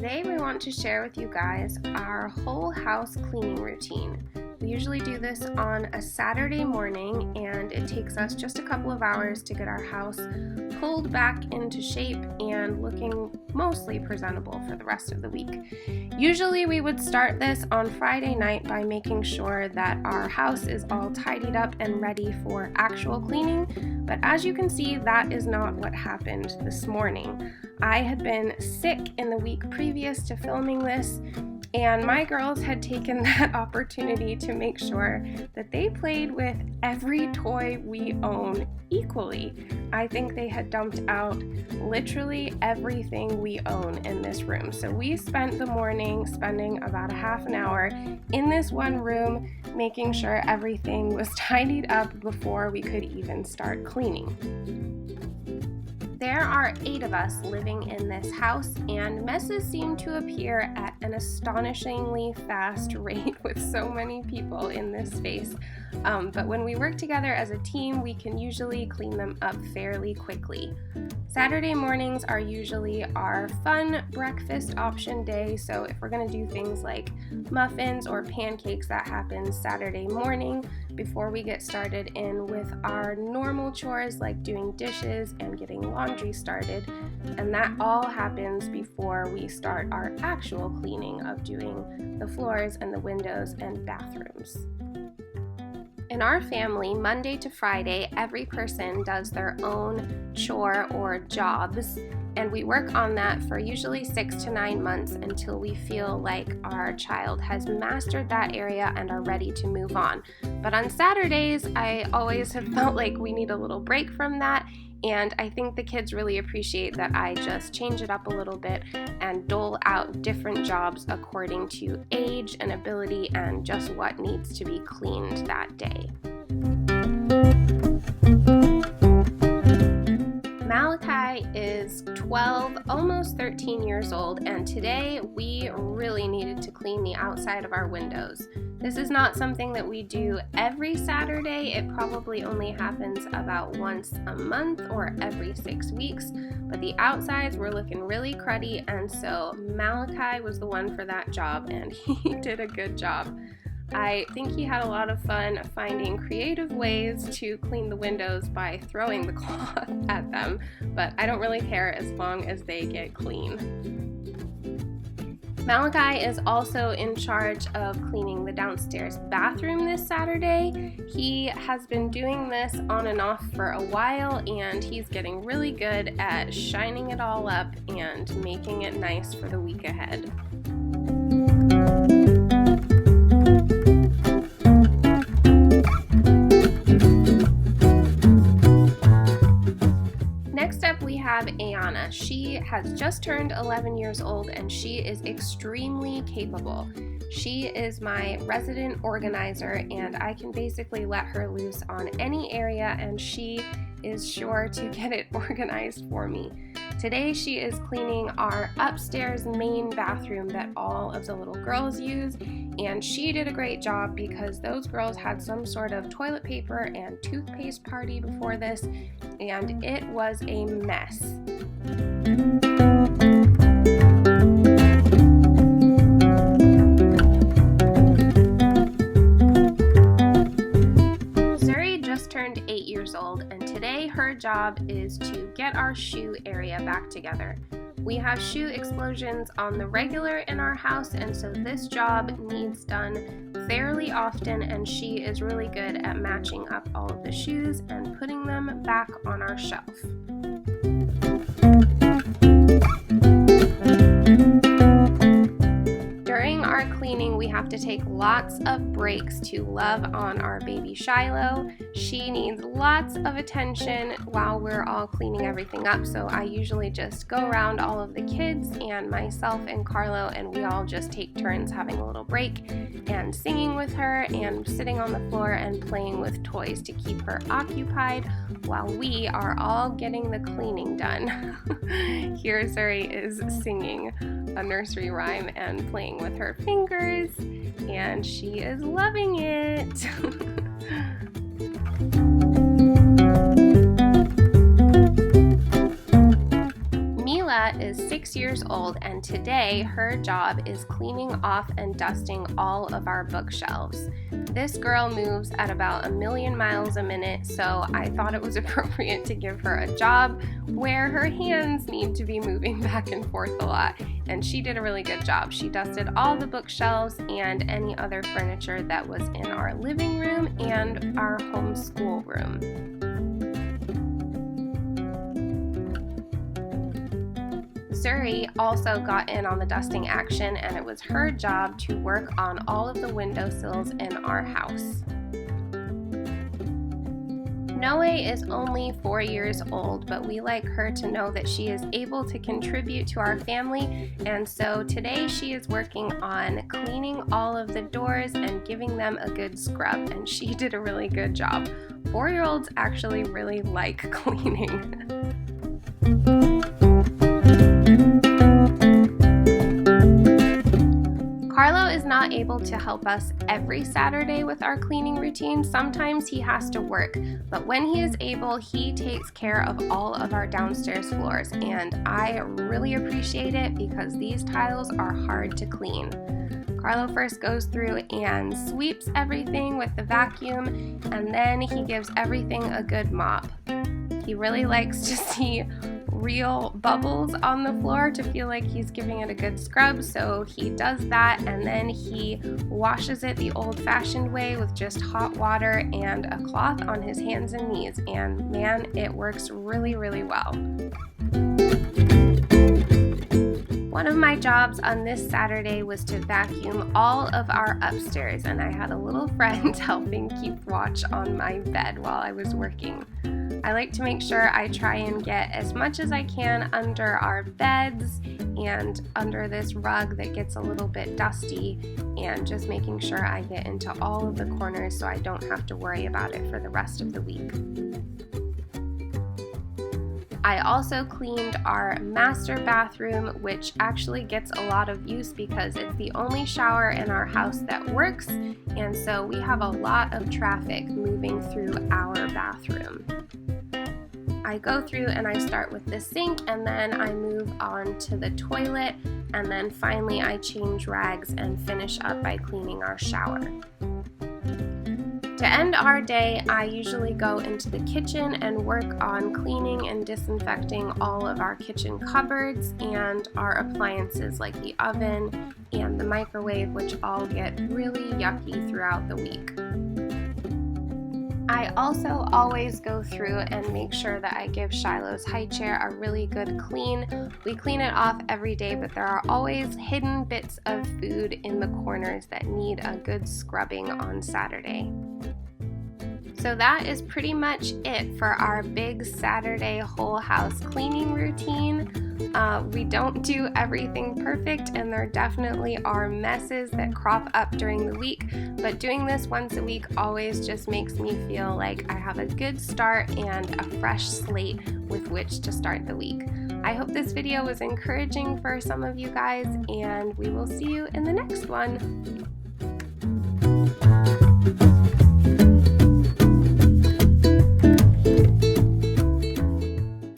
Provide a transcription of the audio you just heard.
Today we want to share with you guys our whole house cleaning routine. We usually do this on a Saturday morning, and it takes us just a couple of hours to get our house pulled back into shape and looking mostly presentable for the rest of the week. Usually we would start this on Friday night by making sure that our house is all tidied up and ready for actual cleaning, but as you can see, that is not what happened this morning. I had been sick in the week previous to filming this, and my girls had taken that opportunity to make sure that they played with every toy we own equally. I think they had dumped out literally everything we own in this room. So we spent the morning spending about a half an hour in this one room, making sure everything was tidied up before we could even start cleaning. There are 8 of us living in this house, and messes seem to appear at an astonishingly fast rate with so many people in this space. But when we work together as a team, we can usually clean them up fairly quickly. Saturday mornings are usually our fun breakfast option day, so if we're going to do things like muffins or pancakes, that happens Saturday morning before we get started in with our normal chores like doing dishes and getting laundry started, and that all happens before we start our actual cleaning of doing the floors and the windows and bathrooms. In our family, Monday to Friday, every person does their own chore or jobs, and we work on that for usually 6 to 9 months until we feel like our child has mastered that area and are ready to move on. But on Saturdays, I always have felt like we need a little break from that, and I think the kids really appreciate that I just change it up a little bit and dole out different jobs according to age and ability and just what needs to be cleaned that day. Malachi is 12, almost 13 years old, and today we really needed to clean the outside of our windows. This is not something that we do every Saturday. It probably only happens about once a month or every 6 weeks, but the outsides were looking really cruddy, and so Malachi was the one for that job, and he did a good job. I think he had a lot of fun finding creative ways to clean the windows by throwing the cloth at them, but I don't really care as long as they get clean. Malachi is also in charge of cleaning the downstairs bathroom this Saturday. He has been doing this on and off for a while, and he's getting really good at shining it all up and making it nice for the week ahead. Next up, we have Ayana. She has just turned 11 years old, and she is extremely capable. She is my resident organizer, and I can basically let her loose on any area, and she is sure to get it organized for me. Today she is cleaning our upstairs main bathroom that all of the little girls use, and she did a great job because those girls had some sort of toilet paper and toothpaste party before this, and it was a mess. Zuri just turned 8 years old, and today her job is to get our shoe area back together. We have shoe explosions on the regular in our house, and so this job needs done fairly often, and she is really good at matching up all of the shoes and putting them back on our shelf. During our cleaning, we have to take lots of breaks to love on our baby Shiloh. She needs lots of attention while we're all cleaning everything up, so I usually just go around all of the kids and myself and Carlo, and we all just take turns having a little break and singing with her and sitting on the floor and playing with toys to keep her occupied while we are all getting the cleaning done. Here Zuri is singing a nursery rhyme and playing with her fingers, and she is loving it. Mila is 6 years years old, and today her job is cleaning off and dusting all of our bookshelves. This girl moves at about 1,000,000 miles a minute, so I thought it was appropriate to give her a job where her hands need to be moving back and forth a lot, and she did a really good job. She dusted all the bookshelves and any other furniture that was in our living room and our homeschool room. Zuri also got in on the dusting action, and it was her job to work on all of the windowsills in our house. Noe is only 4 years old, but we like her to know that she is able to contribute to our family, and so today she is working on cleaning all of the doors and giving them a good scrub, and she did a really good job. 4-year-olds actually really like cleaning. Carlo is not able to help us every Saturday with our cleaning routine. Sometimes he has to work, but when he is able, he takes care of all of our downstairs floors, and I really appreciate it because these tiles are hard to clean. Carlo first goes through and sweeps everything with the vacuum, and then he gives everything a good mop. He really likes to see real bubbles on the floor to feel like he's giving it a good scrub, so he does that, and then he washes it the old-fashioned way with just hot water and a cloth on his hands and knees, and man, it works really, really well. One of my jobs on this Saturday was to vacuum all of our upstairs, and I had a little friend helping keep watch on my bed while I was working. I like to make sure I try and get as much as I can under our beds and under this rug that gets a little bit dusty, and just making sure I get into all of the corners so I don't have to worry about it for the rest of the week. I also cleaned our master bathroom, which actually gets a lot of use because it's the only shower in our house that works, and so we have a lot of traffic moving through our bathroom. I go through and I start with the sink, and then I move on to the toilet, and then finally I change rags and finish up by cleaning our shower. To end our day, I usually go into the kitchen and work on cleaning and disinfecting all of our kitchen cupboards and our appliances like the oven and the microwave, which all get really yucky throughout the week. I also always go through and make sure that I give Shiloh's high chair a really good clean. We clean it off every day, but there are always hidden bits of food in the corners that need a good scrubbing on Saturday. So that is pretty much it for our big Saturday whole house cleaning routine. We don't do everything perfect, and there definitely are messes that crop up during the week, but doing this once a week always just makes me feel like I have a good start and a fresh slate with which to start the week. I hope this video was encouraging for some of you guys, and we will see you in the next one.